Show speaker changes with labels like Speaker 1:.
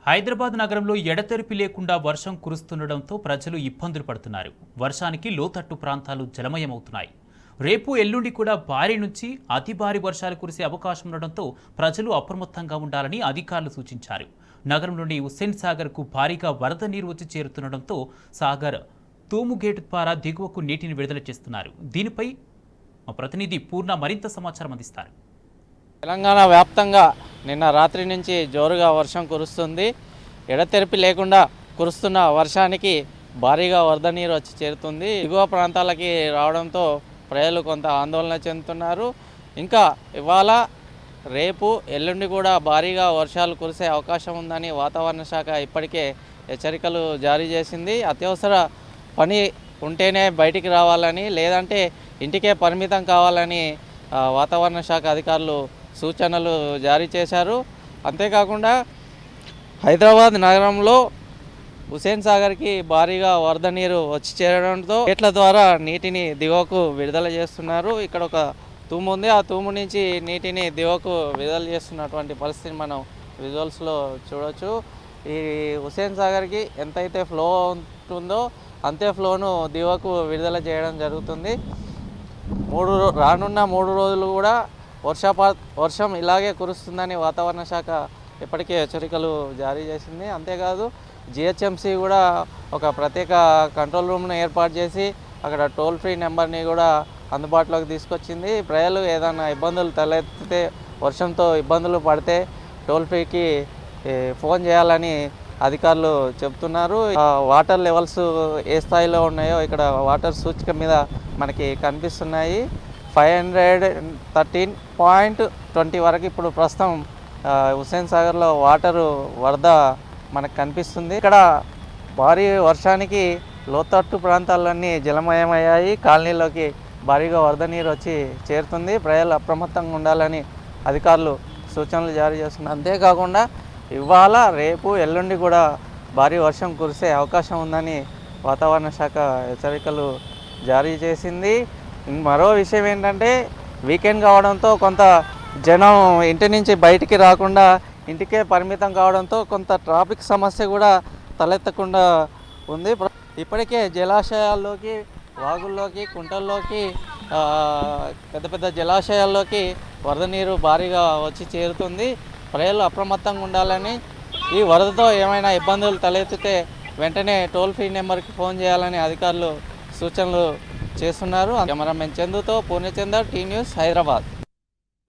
Speaker 1: హైదరాబాద్ నగరంలో ఎడతెరిపి లేకుండా వర్షం కురుస్తుండటంతో ప్రజలు ఇబ్బందులు పడుతున్నారు. వర్షానికి లోతట్టు ప్రాంతాలు జలమయమవుతున్నాయి. రేపు ఎల్లుండి కూడా భారీ నుంచి అతి భారీ వర్షాలు కురిసే అవకాశం ఉండడంతో ప్రజలు అప్రమత్తంగా ఉండాలని అధికారులు సూచించారు. నగరంలోని హుస్సేన్ సాగర్కు భారీగా వరద నీరు వచ్చి చేరుతుండటంతో సాగర్ తూము గేటు ద్వారా దిగువకు నీటిని విడుదల చేస్తున్నారు. దీనిపై మా ప్రతినిధి పూర్ణ మరింత సమాచారం అందిస్తారు.
Speaker 2: తెలంగాణ వ్యాప్తంగా నిన్న రాత్రి నుంచి జోరుగా వర్షం కురుస్తుంది. ఎడతెరిపి లేకుండా కురుస్తున్న వర్షానికి భారీగా వరద నీరు వచ్చి చేరుతుంది. దిగువ ప్రాంతాలకి రావడంతో ప్రజలు కొంత ఆందోళన చెందుతున్నారు. ఇంకా ఇవాళ రేపు ఎల్లుండి కూడా భారీగా వర్షాలు కురిసే అవకాశం ఉందని వాతావరణ శాఖ ఇప్పటికే హెచ్చరికలు జారీ చేసింది. అత్యవసర పని ఉంటేనే బయటికి రావాలని, లేదంటే ఇంటికే పరిమితం కావాలని వాతావరణ శాఖ అధికారులు సూచనలు జారీ చేశారు. అంతేకాకుండా హైదరాబాద్ నగరంలో హుస్సేన్ సాగర్కి భారీగా వరద నీరు వచ్చి చేరడంతో గేట్ల ద్వారా నీటిని దిగువకు విడుదల చేస్తున్నారు. ఇక్కడ ఒక తూము ఉంది, ఆ తూము నుంచి నీటిని దిగువకు విడుదల చేస్తున్నటువంటి పరిస్థితిని మనం విజువల్స్లో చూడవచ్చు. ఈ హుస్సేన్ సాగర్కి ఎంతైతే ఫ్లో ఉంటుందో అంతే ఫ్లోను దిగువకు విడుదల చేయడం జరుగుతుంది. రానున్న 3 రోజులు కూడా వర్షం ఇలాగే కురుస్తుందని వాతావరణ శాఖ ఇప్పటికే హెచ్చరికలు జారీ చేసింది. అంతేకాదు జిహెచ్ఎంసీ కూడా ఒక ప్రత్యేక కంట్రోల్ రూమ్ను ఏర్పాటు చేసి అక్కడ టోల్ ఫ్రీ నెంబర్ని కూడా అందుబాటులోకి తీసుకొచ్చింది. ప్రజలు ఏదైనా ఇబ్బందులు తలెత్తితే, వర్షంతో ఇబ్బందులు పడితే టోల్ ఫ్రీకి ఫోన్ చేయాలని అధికారులు చెప్తున్నారు. వాటర్ లెవెల్స్ ఏ స్థాయిలో ఉన్నాయో ఇక్కడ వాటర్ సూచిక మీద మనకి కనిపిస్తున్నాయి. 513.20 వరకు ఇప్పుడు ప్రస్తుతం హుస్సేన్ సాగర్లో వాటరు వరద మనకు కనిపిస్తుంది. ఇక్కడ భారీ వర్షానికి లోతట్టు ప్రాంతాలన్నీ జలమయమయ్యాయి. కాలనీలోకి భారీగా వరద నీరు వచ్చి చేరుతుంది. ప్రజలు అప్రమత్తంగా ఉండాలని అధికారులు సూచనలు జారీ చేస్తున్నారు. అంతేకాకుండా ఇవాళ రేపు ఎల్లుండి కూడా భారీ వర్షం కురిసే అవకాశం ఉందని వాతావరణ శాఖ హెచ్చరికలు జారీ చేసింది. మరో విషయం ఏంటంటే వీకెండ్ కావడంతో కొంత జనం ఇంటి నుంచి బయటికి రాకుండా ఇంటికే పరిమితం కావడంతో కొంత ట్రాఫిక్ సమస్య కూడా తలెత్తకుండా ఉంది. ఇప్పటికే జలాశయాల్లోకి, వాగుల్లోకి, కుంటల్లోకి, పెద్ద పెద్ద జలాశయాల్లోకి వరద నీరు భారీగా వచ్చి చేరుతుంది. ప్రజలు అప్రమత్తంగా ఉండాలని, ఈ వరదతో ఏమైనా ఇబ్బందులు తలెత్తితే వెంటనే టోల్ ఫ్రీ నెంబర్కి ఫోన్ చేయాలని అధికారులు సూచనలు చేస్తున్నారు. కెమెరామెన్ చందుతో పూర్ణచందర్, టీ న్యూస్, హైదరాబాద్.